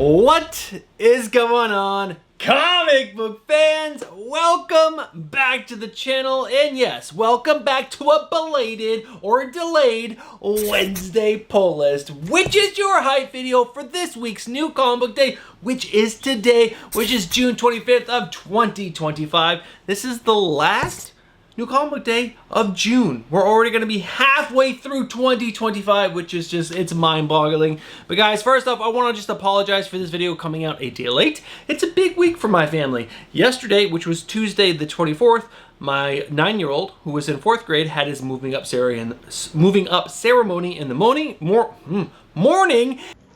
What is going on, comic book fans? Welcome back to the channel, and yes, welcome back to a belated or delayed Wednesday pull list, which is your hype video for this week's new comic book day, which is today, which is June 25th of 2025. This is the last new comic book day of June. We're already going to be halfway through 2025, which is just, it's mind-boggling. But guys, first off, I want to just apologize for this video coming out a day late. It's a big week for my family. Yesterday, which was Tuesday the 24th, my 9-year-old, who was in 4th grade, had his moving up ceremony in the morning.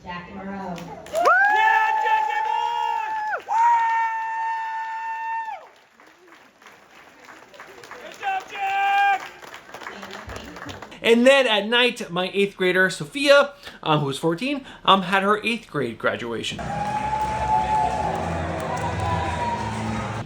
Jack and Moreau. And then at night, my 8th grader, Sophia, who was 14, had her 8th grade graduation.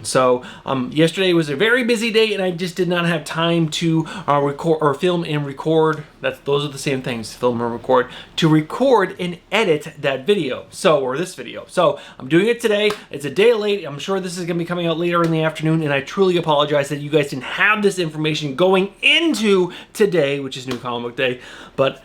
So yesterday was a very busy day, and I just did not have time to record or film and record. Those are the same things, film and record, to record and edit that video. Or this video. So I'm doing it today. It's a day late. I'm sure this is going to be coming out later in the afternoon, and I truly apologize that you guys didn't have this information going into today, which is New Comic Book Day. But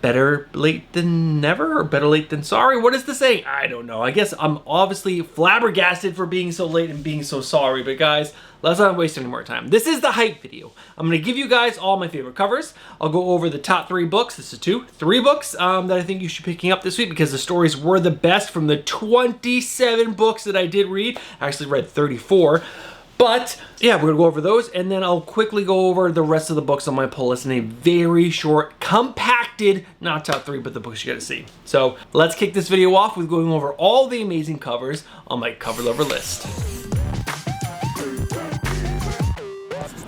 better late than never, or better late than sorry? What is the saying? I don't know. I guess I'm obviously flabbergasted for being so late and being so sorry, but guys, let's not waste any more time. This is the hype video. I'm going to give you guys all my favorite covers. I'll go over the top 3 books. This is 3 books that I think you should be picking up this week because the stories were the best from the 27 books that I did read. I actually read 34. But yeah, we're gonna go over those, and then I'll quickly go over the rest of the books on my pull list in a very short, compacted, not top 3, but the books you gotta see. So let's kick this video off with going over all the amazing covers on my cover lover list.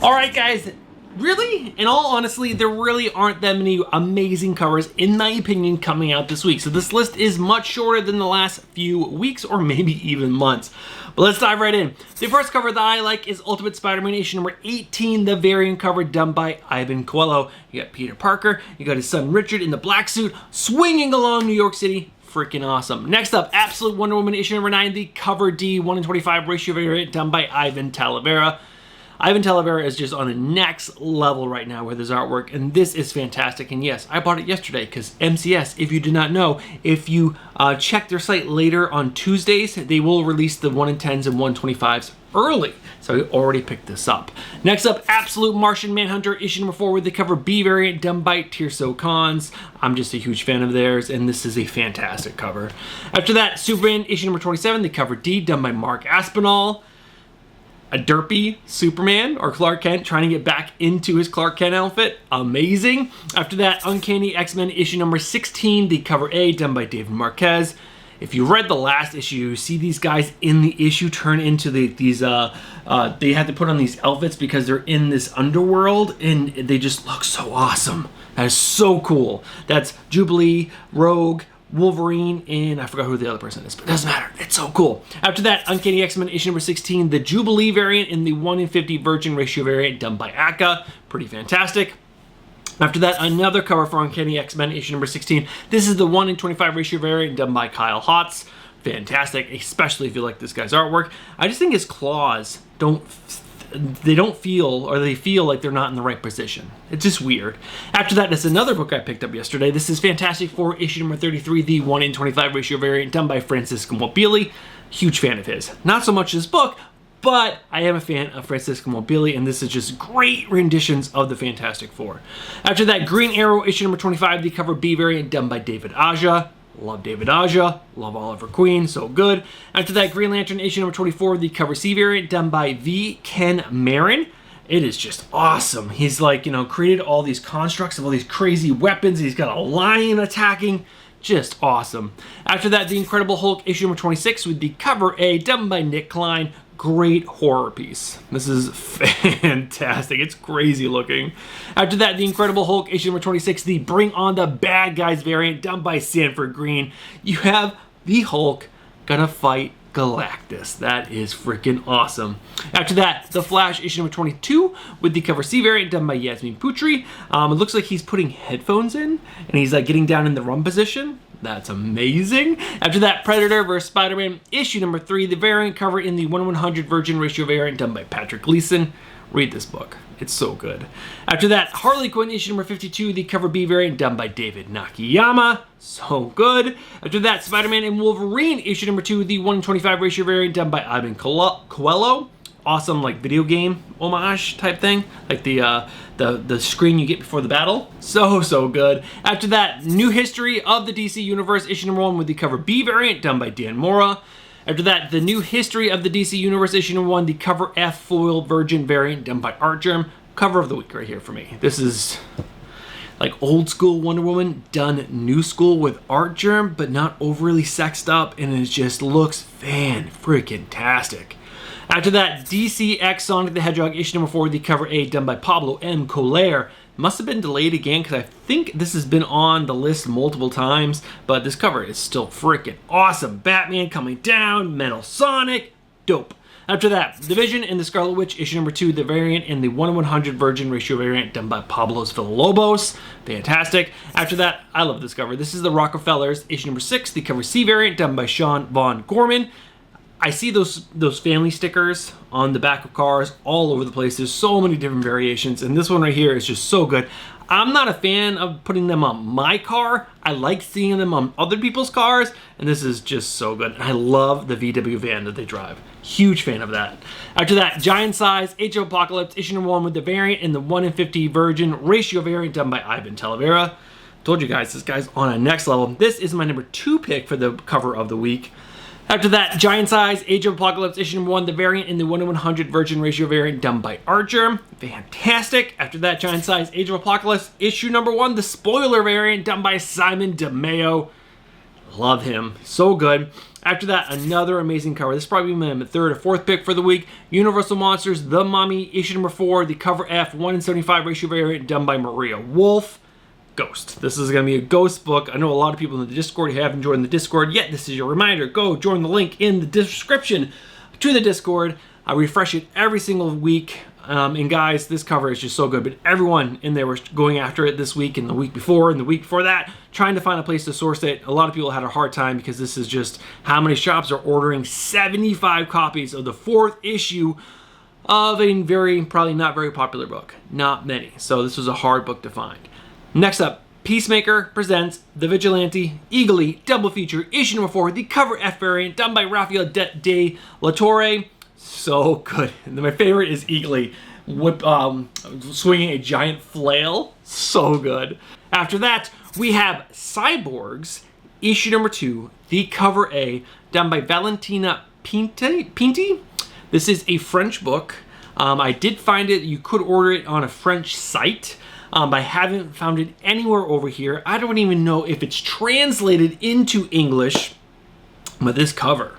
All right, guys. Really, in all honesty, there really aren't that many amazing covers, in my opinion, coming out this week. So this list is much shorter than the last few weeks or maybe even months. But let's dive right in. The first cover that I like is Ultimate Spider-Man issue number 18, the variant cover done by Ivan Coelho. You got Peter Parker, you got his son Richard in the black suit, swinging along New York City. Freaking awesome. Next up, Absolute Wonder Woman issue number 9, the cover D 1/25 ratio variant done by Ivan Talavera. Ivan Talavera is just on the next level right now with his artwork, and this is fantastic. And yes, I bought it yesterday because MCS, if you did not know, if you check their site later on Tuesdays, they will release the 1/10s and 1/25s early. So I already picked this up. Next up, Absolute Martian Manhunter issue number 4 with the cover B variant done by Tirso Cons. I'm just a huge fan of theirs, and this is a fantastic cover. After that, Superman issue number 27, the cover D done by Mark Aspinall. A derpy Superman or Clark Kent trying to get back into his Clark Kent outfit. Amazing. After that, Uncanny X-Men issue number 16, the cover A done by David Marquez. If you read the last issue, you see these guys in the issue turn into these they had to put on these outfits because they're in this underworld, and they just look so awesome. That is so cool. That's Jubilee, Rogue, Wolverine, and I forgot who the other person is, but it doesn't matter. It's so cool. After that, Uncanny X-Men issue number 16, the Jubilee variant in the 1/50 Virgin ratio variant done by Akka. Pretty fantastic. After that, another cover for Uncanny X-Men issue number 16. This is the 1/25 ratio variant done by Kyle Hotz. Fantastic, especially if you like this guy's artwork. I just think his claws they feel like they're not in the right position. It's just weird. After that, there's another book I picked up yesterday. This is Fantastic Four issue number 33, the 1/25 ratio variant done by Francisco Mobili. Huge fan of his. Not so much this book, but I am a fan of Francisco Mobili, and this is just great renditions of the Fantastic Four. After that, Green Arrow issue number 25, the cover B variant done by David Aja. Love David Aja, love Oliver Queen, so good. After that, Green Lantern issue number 24, the cover C variant done by V. Ken Marin. It is just awesome. He's like, created all these constructs of all these crazy weapons. He's got a lion attacking. Just awesome. After that, the Incredible Hulk issue number 26 with the cover A done by Nick Klein. Great horror piece. This is fantastic. It's crazy looking. After that, the Incredible Hulk issue number 26, the Bring On the Bad Guys variant done by Sanford Green. You have the Hulk gonna fight Galactus. That is freaking awesome. After that, The Flash issue number 22 with the cover C variant done by Yasmin Putri. It looks like he's putting headphones in and he's like getting down in the run position. That's amazing. After that, Predator vs. Spider-Man, issue number 3, the variant cover in the 1/100 Virgin Ratio variant done by Patrick Gleason. Read this book. It's so good. After that, Harley Quinn issue number 52, the cover B variant done by David Nakayama. So good. After that, Spider-Man and Wolverine issue number 2, the 1/25 ratio variant done by Ivan Coelho. Awesome, like video game homage type thing, like the screen you get before the battle. So good. After that, New History of the DC Universe issue number 1 with the cover B variant done by Dan Mora. After that, the New History of the DC Universe issue number 1, the cover F foil Virgin variant done by Artgerm. Cover of the week right here for me. This is like old school Wonder Woman done new school with Artgerm, but not overly sexed up, and it just looks fan-freaking-tastic. After that, DC X Sonic the Hedgehog issue number 4, the cover A done by Pablo M. Coller. Must have been delayed again because I think this has been on the list multiple times, but this cover is still freaking awesome. Batman coming down, Metal Sonic, dope. After that, The Vision and the Scarlet Witch issue number 2, the variant in the 1/100 Virgin Ratio variant done by Pablos Villalobos. Fantastic. After that, I love this cover. This is the Rockefellers issue number 6, the cover C variant done by Sean Von Gorman. I see those family stickers on the back of cars all over the place. There's so many different variations, and this one right here is just so good. I'm not a fan of putting them on my car. I like seeing them on other people's cars, and this is just so good. I love the VW van that they drive. Huge fan of that. After that, Giant Size, Age of Apocalypse, issue number 1 with the variant in the 1/50 Virgin Ratio variant done by Ivan Talavera. Told you guys, this guy's on a next level. This is my number 2 pick for the cover of the week. After that, Giant Size, Age of Apocalypse, issue number 1, the variant in the 1/100 Virgin Ratio variant done by Artgerm. Fantastic. After that, Giant Size, Age of Apocalypse, issue number 1, the spoiler variant done by Simon DeMeo. Love him. So good. After that, another amazing cover. This is probably my 3rd or 4th pick for the week. Universal Monsters, The Mummy, issue number 4, the cover F, 1/75 ratio variant done by Maria Wolf. Ghost. This is going to be a Ghost book. I know a lot of people in the Discord who haven't joined the Discord yet. This is your reminder. Go join the link in the description to the Discord. I refresh it every single week. And guys, this cover is just so good. But everyone in there was going after it this week and the week before and the week before that, trying to find a place to source it. A lot of people had a hard time because this is just how many shops are ordering 75 copies of the 4th issue of a probably not very popular book. Not many. So this was a hard book to find. Next up, Peacemaker presents The Vigilante Eagle double feature, issue number 4, the cover F variant done by Rafael de la Torre. So good. And my favorite is Eagle swinging a giant flail. So good. After that, we have Cyborgs, issue number 2, the cover A done by Valentina Pinti. This is a French book. I did find it. You could order it on a French site. I haven't found it anywhere over here. I don't even know if it's translated into English, but this cover,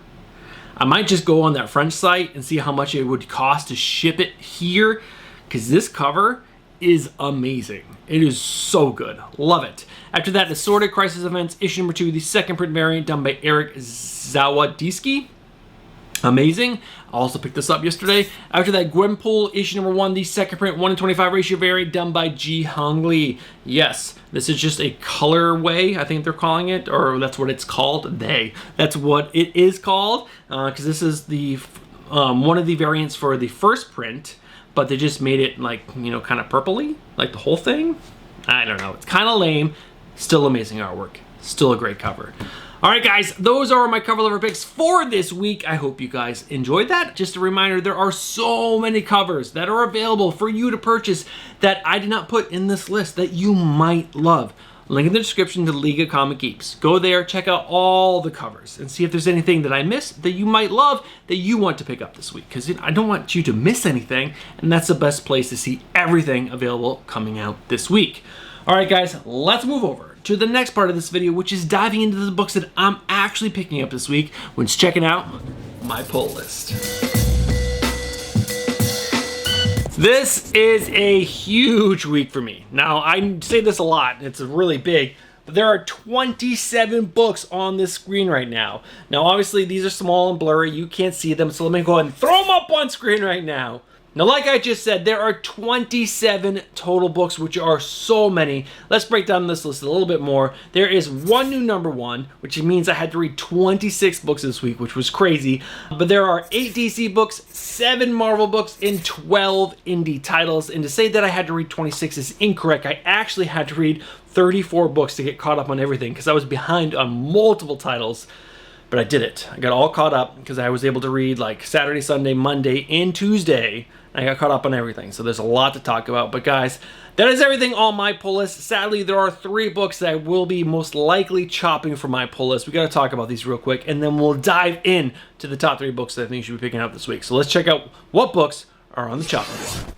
I might just go on that French site and see how much it would cost to ship it here, because this cover is amazing. It is so good. Love it. After that, Assorted Crisis Events, issue number 2, the 2nd print variant done by Eric Zawadzki. Amazing. I also picked this up yesterday. After that, Gwenpool, issue number 1, the 2nd print 1/25 ratio variant done by Ji Hong Lee. Yes, this is just a colorway, I think they're calling it, or that's what it's called. That's what it is called, because this is the one of the variants for the 1st print, but they just made it like, you know, kind of purpley, like the whole thing. I don't know. It's kind of lame. Still amazing artwork. Still a great cover. All right, guys, those are my cover lover picks for this week. I hope you guys enjoyed that. Just a reminder, there are so many covers that are available for you to purchase that I did not put in this list that you might love. Link in the description to League of Comic Geeks. Go there, check out all the covers, and see if there's anything that I missed that you might love that you want to pick up this week, because I don't want you to miss anything, and that's the best place to see everything available coming out this week. All right, guys, let's move over to the next part of this video, which is diving into the books that I'm actually picking up this week, when it's checking out my pull list. This is a huge week for me. Now, I say this a lot, it's really big, but there are 27 books on this screen right now. Now, obviously, these are small and blurry, you can't see them, so let me go ahead and throw them up on screen right now. Now, like I just said, there are 27 total books, which are so many. Let's break down this list a little bit more. There is one new #1, which means I had to read 26 books this week, which was crazy. But there are 8 DC books, 7 Marvel books, and 12 indie titles. And to say that I had to read 26 is incorrect. I actually had to read 34 books to get caught up on everything because I was behind on multiple titles. But I did it. I got all caught up because I was able to read like Saturday, Sunday, Monday, and Tuesday. I got caught up on everything, so there's a lot to talk about. But guys, that is everything on my pull list. Sadly, there are 3 books that I will be most likely chopping from my pull list. We got to talk about these real quick, and then we'll dive in to the top 3 books that I think you should be picking up this week. So let's check out what books are on the chopping block.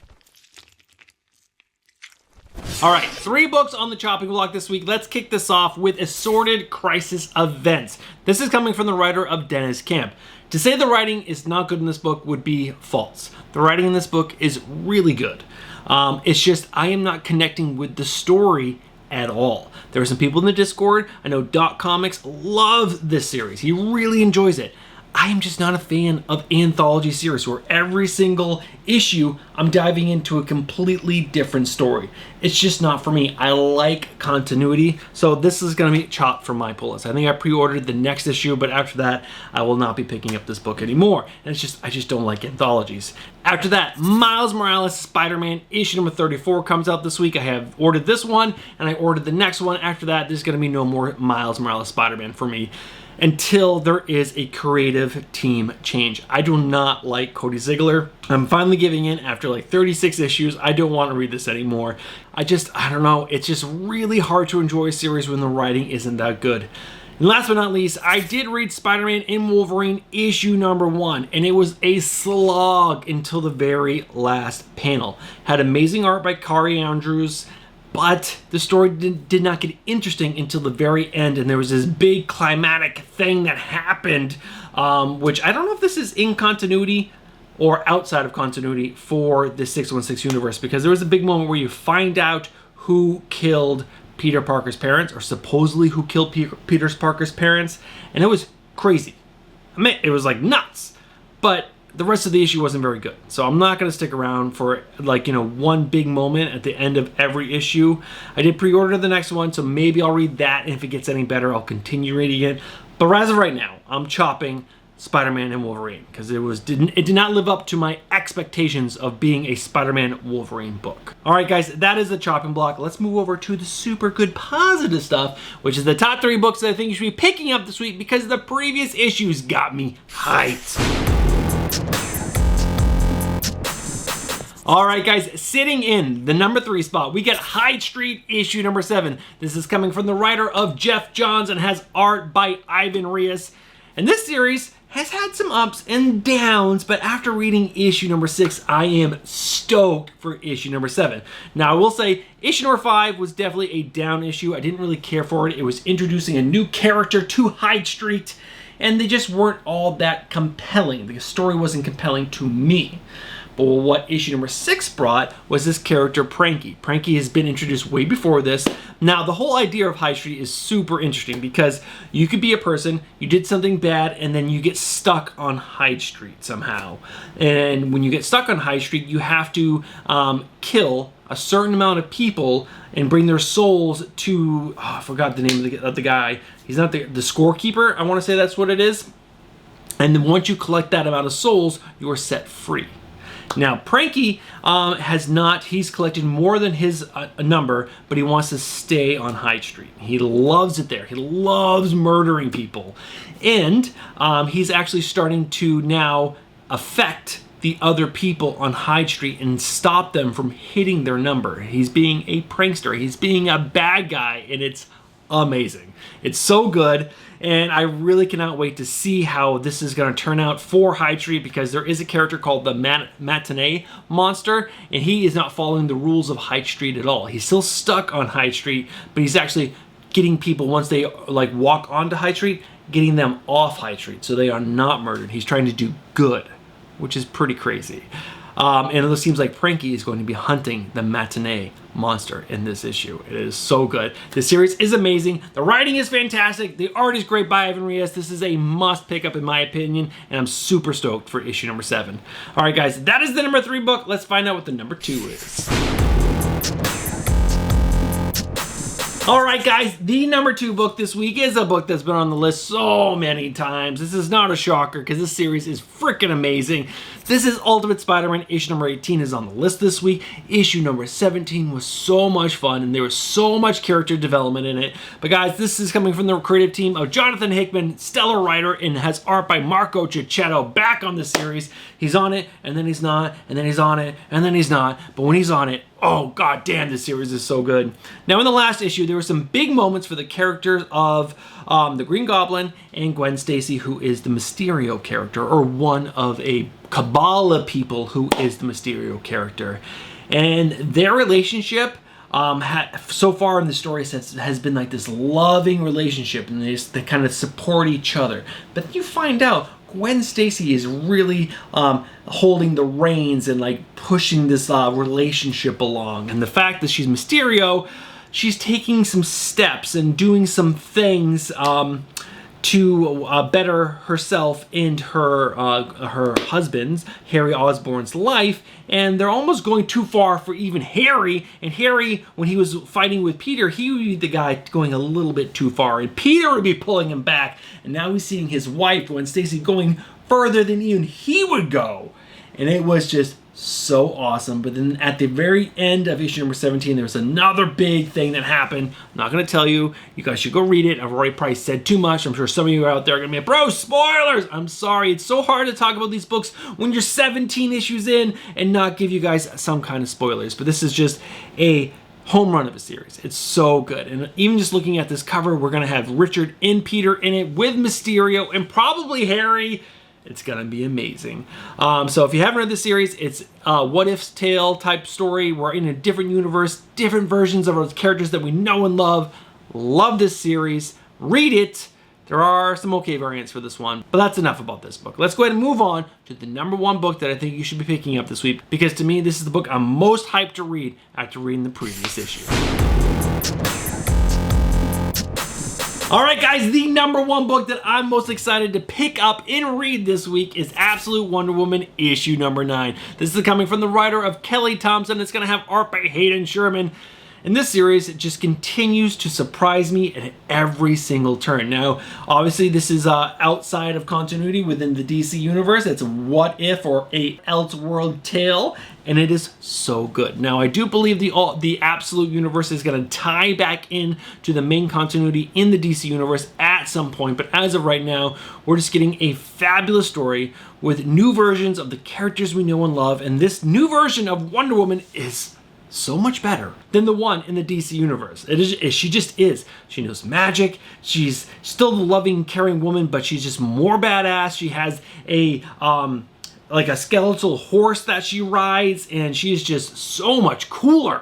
All right, 3 books on the chopping block this week. Let's kick this off with Assorted Crisis Events. This is coming from the writer of Dennis Camp. To say the writing is not good in this book would be false. The writing in this book is really good. It's just I am not connecting with the story at all. There are some people in the Discord. I know Doc Comics loves this series. He really enjoys it. I am just not a fan of anthology series where every single issue I'm diving into a completely different story. It's just not for me. I like continuity, so this is going to be chopped from my pull list. I think I pre-ordered the next issue, but after that, I will not be picking up this book anymore. And it's just, I just don't like anthologies. After that, Miles Morales Spider-Man issue number 34 comes out this week. I have ordered this one, and I ordered the next one. After that, there's going to be no more Miles Morales Spider-Man for me until there is a creative team change. I do not like Cody Ziegler. I'm finally giving in after like 36 issues. I don't want to read this anymore. I don't know. It's just really hard to enjoy a series when the writing isn't that good. And last but not least, I did read Spider-Man and Wolverine issue number 1, and it was a slog until the very last panel. Had amazing art by Kari Andrews, but the story did not get interesting until the very end, and there was this big climatic thing that happened, which I don't know if this is in continuity or outside of continuity for the 616 universe, because there was a big moment where you find out who killed Peter Parker's parents, or supposedly who killed Peter Parker's parents, and it was crazy. I mean, it was like nuts, but the rest of the issue wasn't very good. So I'm not going to stick around for one big moment at the end of every issue. I did pre-order the next one, so maybe I'll read that, and if it gets any better, I'll continue reading it. But as of right now, I'm chopping Spider-Man and Wolverine because it did not live up to my expectations of being a Spider-Man Wolverine book. All right, guys, that is the chopping block. Let's move over to the super good positive stuff, which is the top 3 books that I think you should be picking up this week because the previous issues got me hyped. All right, guys, sitting in the number 3 spot, we get Hyde Street issue number 7. This is coming from the writer of Jeff Johns and has art by Ivan Reis. And this series has had some ups and downs, but after reading issue number 6, I am stoked for issue number 7. Now, I will say issue number 5 was definitely a down issue. I didn't really care for it. It was introducing a new character to Hyde Street, and they just weren't all that compelling. The story wasn't compelling to me. But what issue number 6 brought was this character, Pranky. Pranky has been introduced way before this. Now, the whole idea of High Street is super interesting because you could be a person, you did something bad, and then you get stuck on Hyde Street somehow. And when you get stuck on High Street, you have to kill a certain amount of people and bring their souls to, I forgot the name of the guy. He's not the scorekeeper, I want to say that's what it is. And then once you collect that amount of souls, you are set free. Now, Pranky he's collected more than his number, but he wants to stay on Hyde Street. He loves it there. He loves murdering people. And he's actually starting to now affect the other people on Hyde Street and stop them from hitting their number. He's being a prankster. He's being a bad guy, and it's amazing. It's so good, and I really cannot wait to see how this is going to turn out for Hyde Street, because there is a character called the Matinee Monster, and he is not following the rules of Hyde Street at all. He's still stuck on Hyde Street, but he's actually getting people, once they walk onto Hyde Street, getting them off Hyde Street so they are not murdered. He's trying to do good, which is pretty crazy. And it seems like Frankie is going to be hunting the matinee monster in this issue. It is so good. The series is amazing. The writing is fantastic. The art is great by Ivan Reyes. This is a must pick up in my opinion, and I'm super stoked for issue number 7. All right, guys, that is the number 3 book. Let's find out what the number 2 is. All right, guys, the number 2 book this week is a book that's been on the list so many times. This is not a shocker because this series is freaking amazing. This is Ultimate Spider-Man. Issue number 18 is on the list this week. Issue number 17 was so much fun, and there was so much character development in it. But guys, this is coming from the creative team of Jonathan Hickman, stellar writer, and has art by Marco Cicchetto back on the series. He's on it, and then he's not, and then he's on it, and then he's not. But when he's on it, oh god damn, this series is so good. Now in the last issue, there were some big moments for the characters of the Green Goblin and Gwen Stacy, who is the Mysterio character, or one of a cabal of people who is the Mysterio character. And their relationship so far in the story has been like this loving relationship, and they kind of support each other. But you find out Gwen Stacy is really holding the reins and like pushing this relationship along. And the fact that she's Mysterio, she's taking some steps and doing some things to better herself and her husband's, Harry Osborn's, life. And they're almost going too far for even Harry. And Harry, when he was fighting with Peter, he would be the guy going a little bit too far, and Peter would be pulling him back. And now he's seeing his wife, Gwen Stacy, going further than even he would go. And it was just so awesome. But then at the very end of issue number 17, there was another big thing that happened. I'm not going to tell you. You guys should go read it. I've already probably said too much. I'm sure some of you out there are going to be like, bro, spoilers! I'm sorry. It's so hard to talk about these books when you're 17 issues in and not give you guys some kind of spoilers. But this is just a home run of a series. It's so good. And even just looking at this cover, we're going to have Richard and Peter in it with Mysterio and probably Harry. It's gonna be amazing. So if you haven't read the series, it's a what if tale type story. We're in a different universe, different versions of our characters that we know and love. Love this series. Read it. There are some okay variants for this one, but that's enough about this book. Let's go ahead and move on to the number 1 book that I think you should be picking up this week, because to me, this is the book I'm most hyped to read after reading the previous issue. All right, guys, the number 1 book that I'm most excited to pick up and read this week is Absolute Wonder Woman issue number 9. This is coming from the writer of Kelly Thompson. It's going to have art by Hayden Sherman. In this series, it just continues to surprise me at every single turn. Now, obviously, this is outside of continuity within the DC universe. It's a what if or a Elseworld tale, and it is so good. Now, I do believe the Absolute universe is going to tie back in to the main continuity in the DC universe at some point, but as of right now, we're just getting a fabulous story with new versions of the characters we know and love, and this new version of Wonder Woman is so much better than the one in the DC universe. She just is. She knows magic. She's still the loving, caring woman, but she's just more badass. She has a like a skeletal horse that she rides, and she's just so much cooler.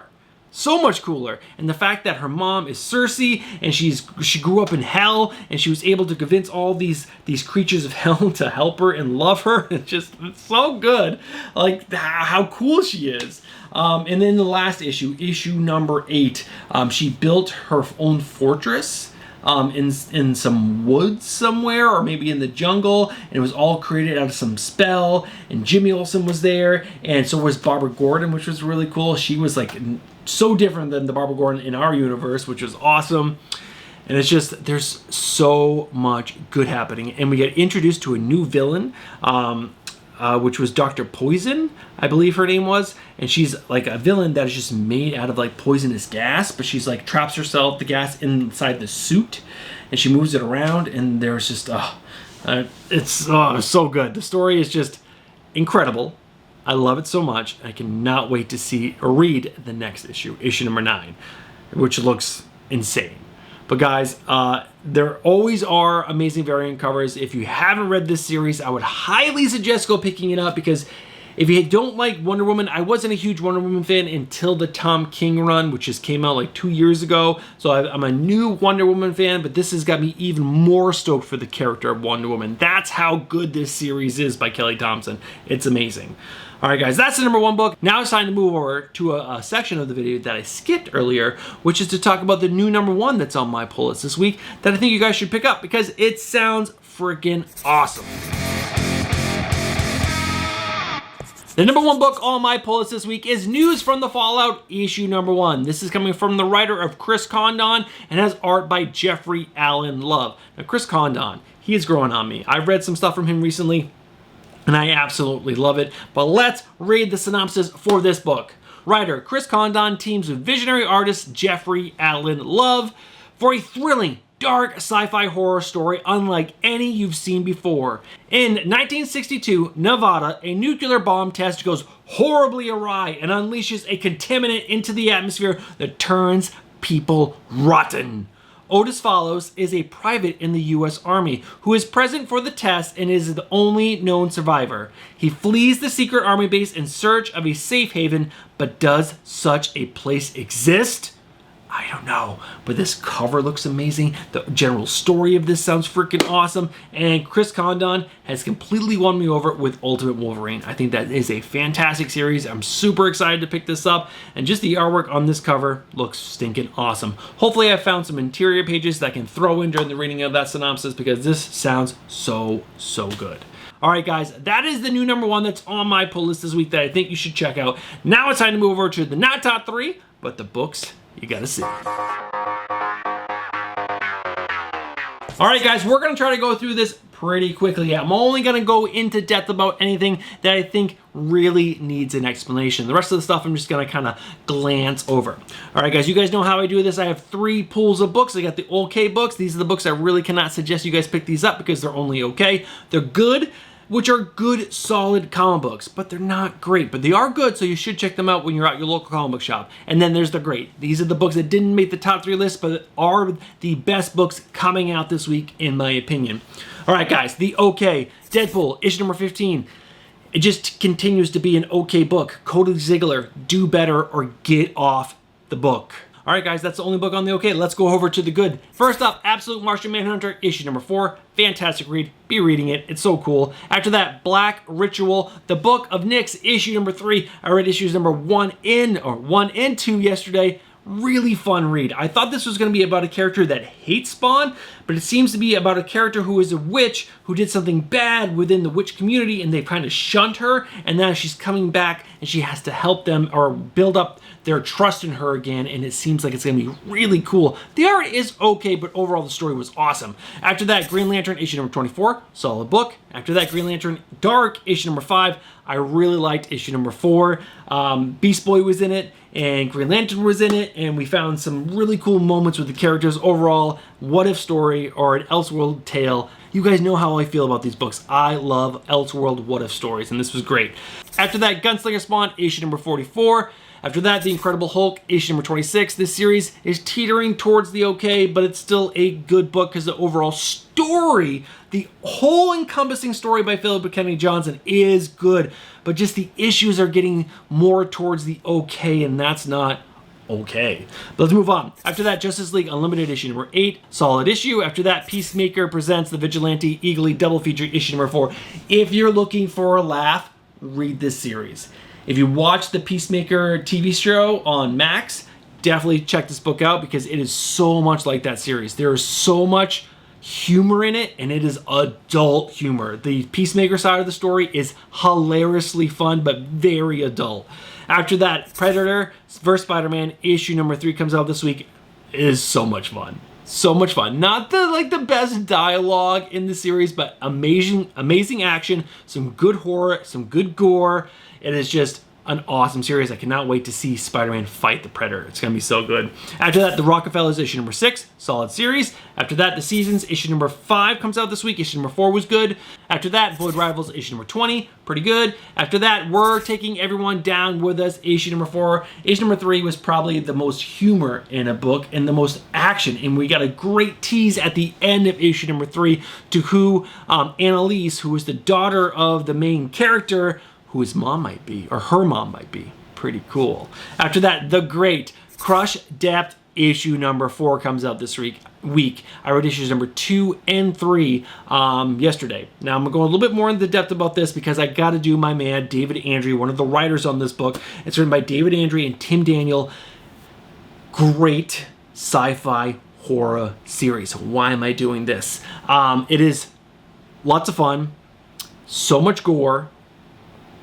So much cooler. And the fact that her mom is Cersei, and she grew up in hell, and she was able to convince all these creatures of hell to help her and love her. It's so good. Like how cool she is. And then the last issue number 8, she built her own fortress in some woods somewhere, or maybe in the jungle, and it was all created out of some spell, and Jimmy Olsen was there, and so was Barbara Gordon, which was really cool. She was like so different than the Barbara Gordon in our universe, which was awesome. And it's just, there's so much good happening, and we get introduced to a new villain, which was Dr. Poison, I believe her name was, and she's like a villain that is just made out of like poisonous gas, but she's like traps herself, the gas, inside the suit, and she moves it around, and there's just, it's so good. The story is just incredible. I love it so much. I cannot wait to see or read the next issue number 9, which looks insane. But guys, there always are amazing variant covers. If you haven't read this series, I would highly suggest go picking it up, because if you don't like Wonder Woman, I wasn't a huge Wonder Woman fan until the Tom King run, which just came out like 2 years ago. So I'm a new Wonder Woman fan, but this has got me even more stoked for the character of Wonder Woman. That's how good this series is by Kelly Thompson. It's amazing. All right, guys, that's the number one book. Now it's time to move over to a section of the video that I skipped earlier, which is to talk about the new number one that's on my pull list this week that I think you guys should pick up because it sounds freaking awesome. The number one book on my pull list this week is News from the Fallout, issue number 1. This is coming from the writer of Chris Condon and has art by Jeffrey Allen Love. Now, Chris Condon, he is growing on me. I've read some stuff from him recently, and I absolutely love it. But let's read the synopsis for this book. Writer Chris Condon teams with visionary artist Jeffrey Allen Love for a thrilling, dark sci-fi horror story unlike any you've seen before. In 1962, Nevada, a nuclear bomb test goes horribly awry and unleashes a contaminant into the atmosphere that turns people rotten. Otis Follows is a private in the U.S. Army who is present for the test and is the only known survivor. He flees the secret army base in search of a safe haven, but does such a place exist? I don't know, but this cover looks amazing. The general story of this sounds freaking awesome, and Chris Condon has completely won me over with Ultimate Wolverine. I think that is a fantastic series. I'm super excited to pick this up, and just the artwork on this cover looks stinking awesome. Hopefully I found some interior pages that I can throw in during the reading of that synopsis because this sounds so good. All right, guys, that is the new number one that's on my pull list this week that I think you should check out. Now it's time to move over to the not top 3, but the books you gotta see. All right, guys, we're gonna try to go through this pretty quickly. I'm only gonna go into depth about anything that I think really needs an explanation. The rest of the stuff I'm just gonna kind of glance over. All right, guys, you guys know how I do this. I have 3 pools of books. I got the okay books. These are the books I really cannot suggest you guys pick these up because they're only okay. They're good, which are good, solid comic books, but they're not great. But they are good, so you should check them out when you're at your local comic book shop. And then there's the great. These are the books that didn't make the top 3 list, but are the best books coming out this week, in my opinion. All right, guys, the okay. Deadpool, issue number 15. It just continues to be an okay book. Cody Ziegler, do better or get off the book. All right, guys, that's the only book on the okay. Let's go over to the good. First up, Absolute Martian Manhunter, issue number 4. Fantastic read. Be reading it. It's so cool. After that, Black Ritual, the Book of Nyx, issue number 3. I read issues number 1 and 2 yesterday. Really fun read. I thought this was going to be about a character that hates Spawn, but it seems to be about a character who is a witch who did something bad within the witch community, and they've kind of shunned her, and now she's coming back and she has to help them or build up their trust in her again, and it seems like it's going to be really cool. The art is okay, but overall the story was awesome. After that, Green Lantern, issue number 24, solid book. After that, Green Lantern Dark, issue number 5. I really liked issue number 4. Beast Boy was in it, and Green Lantern was in it, and we found some really cool moments with the characters. Overall, what if story or an Elseworld tale. You guys know how I feel about these books. I love Elseworld what if stories, and this was great. After that, Gunslinger Spawn, issue number 44. After that, The Incredible Hulk, issue number 26. This series is teetering towards the okay, but it's still a good book because the overall story, the whole encompassing story by Philip Kennedy Johnson is good, but just the issues are getting more towards the okay, and that's not okay. But let's move on. After that, Justice League Unlimited, issue number 8, solid issue. After that, Peacemaker presents the Vigilante Eagly double feature, issue number 4. If you're looking for a laugh, read this series. If you watch the Peacemaker TV show on Max, definitely check this book out because it is so much like that series. There is so much humor in it, and it is adult humor. The Peacemaker side of the story is hilariously fun, but very adult. After that, Predator vs. Spider-Man, issue number 3 comes out this week. It is so much fun. So much fun. Not the best dialogue in the series, but amazing action, some good horror, some good gore. It is just an awesome series. I cannot wait to see Spider-Man fight the Predator. It's going to be so good. After that, The Rockefellers, issue number 6, solid series. After that, The Seasons, issue number 5 comes out this week. Issue number 4 was good. After that, Void Rivals, issue number 20, pretty good. After that, We're Taking Everyone Down With Us, issue number 4. Issue number 3 was probably the most humor in a book and the most action, and we got a great tease at the end of issue number 3 to who Annalise, who is the daughter of the main character, who his mom might be, or her mom might be. Pretty cool. After that, The Great, Crush, Depth, issue number 4 comes out this week. I read issues number 2 and 3 yesterday. Now I'm going to go a little bit more into depth about this because I got to do my man David Andrew, one of the writers on this book. It's written by David Andrew and Tim Daniel. Great sci-fi horror series. Why am I doing this? It is lots of fun, so much gore.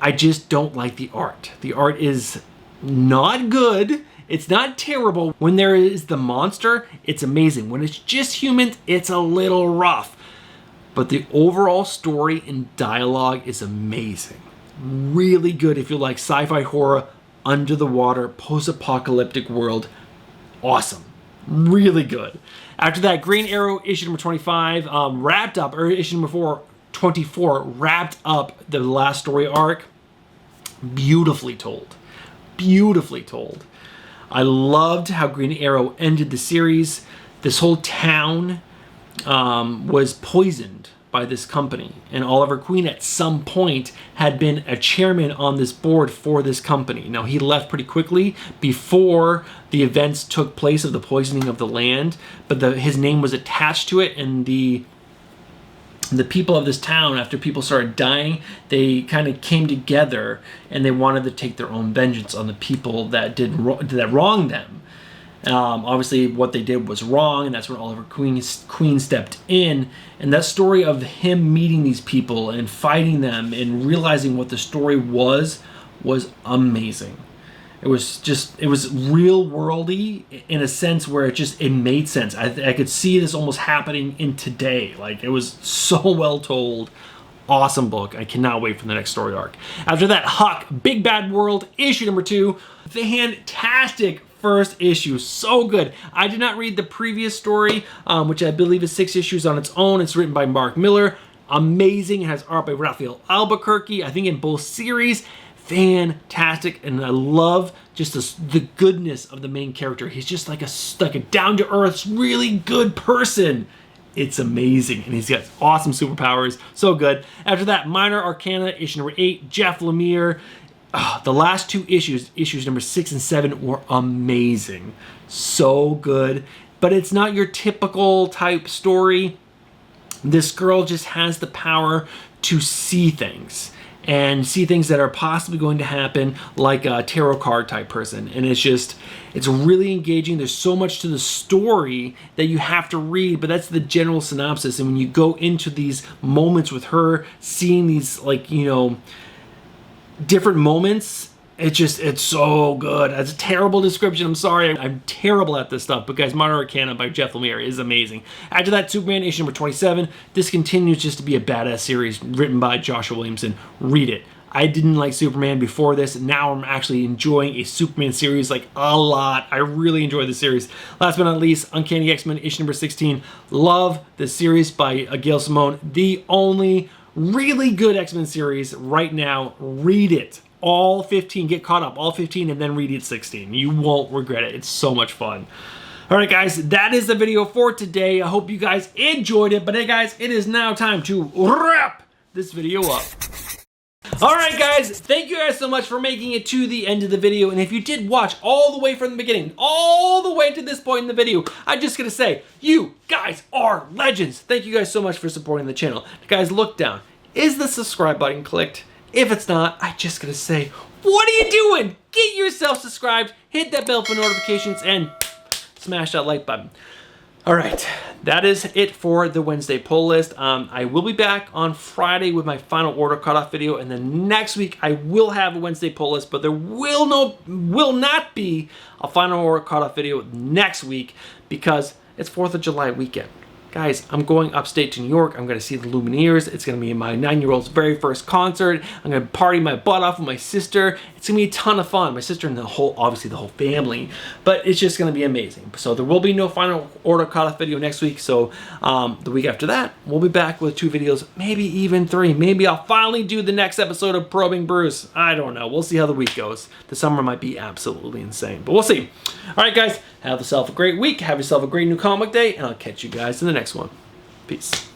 I just don't like the art. The art is not good. It's not terrible. When there is the monster, it's amazing. When it's just humans, it's a little rough. But the overall story and dialogue is amazing. Really good if you like sci-fi horror, under the water, post-apocalyptic world. Awesome. Really good. After that, Green Arrow issue number 25 wrapped up, or issue number 24 wrapped up the last story arc. Beautifully told. Beautifully told. I loved how Green Arrow ended the series. This whole town was poisoned by this company, and Oliver Queen at some point had been a chairman on this board for this company. Now he left pretty quickly before the events took place of the poisoning of the land, but his name was attached to it, and the people of this town, after people started dying, they kind of came together and they wanted to take their own vengeance on the people that wronged them. Obviously, what they did was wrong, and that's when Oliver Queen stepped in. And that story of him meeting these people and fighting them and realizing what the story was amazing. It was real worldy in a sense where it made sense. I could see this almost happening in today. Like, it was so well told. Awesome book. I cannot wait for the next story arc. After that, Huck, Big Bad World, issue number 2. Fantastic first issue. So good. I did not read the previous story, which I believe is 6 issues on its own. It's written by Mark Miller. Amazing. It has art by Raphael Albuquerque, I think in both series. Fantastic, and I love just the goodness of the main character. He's just like a down-to-earth, really good person. It's amazing, and he's got awesome superpowers. So good. After that, Minor Arcana, issue number 8, Jeff Lemire. The last 2 issues number 6 and 7, were amazing. So good, but it's not your typical type story. This girl just has the power to see things. And see things that are possibly going to happen, like a tarot card type person. And it's really engaging. There's so much to the story that you have to read, but that's the general synopsis. And when you go into these moments with her, seeing these, like, you know, different moments, it's so good. That's a terrible description. I'm sorry. I'm terrible at this stuff. But guys, Minor Arcana by Jeff Lemire is amazing. After that, Superman issue number 27. This continues just to be a badass series written by Joshua Williamson. Read it. I didn't like Superman before this. Now I'm actually enjoying a Superman series like a lot. I really enjoy the series. Last but not least, Uncanny X-Men issue number 16. Love the series by Gail Simone. The only really good X-Men series right now. Read it. All 15, get caught up, all 15, and then read it 16. You won't regret it. It's so much fun. All right, guys, that is the video for today. I hope you guys enjoyed it. But hey, guys, it is now time to wrap this video up. All right, guys, thank you guys so much for making it to the end of the video. And if you did watch all the way from the beginning, all the way to this point in the video, I'm just going to say, you guys are legends. Thank you guys so much for supporting the channel. Guys, look down. Is the subscribe button clicked? If it's not, I'm just gonna say, what are you doing? Get yourself subscribed, hit that bell for notifications, and smash that like button. All right, that is it for the Wednesday pull list. I will be back on Friday with my final order cutoff video, and then next week I will have a Wednesday pull list, but there will not be a final order cutoff video next week because it's 4th of July weekend. Guys, I'm going upstate to New York. I'm going to see the Lumineers. It's going to be my 9-year-old's very first concert. I'm going to party my butt off with my sister. It's going to be a ton of fun. My sister and obviously the whole family. But it's just going to be amazing. So there will be no final order cutoff video next week. So the week after that, we'll be back with 2 videos, maybe even 3. Maybe I'll finally do the next episode of Probing Bruce. I don't know. We'll see how the week goes. The summer might be absolutely insane, but we'll see. All right, guys, have yourself a great week. Have yourself a great new comic day, and I'll catch you guys in the next one. Peace.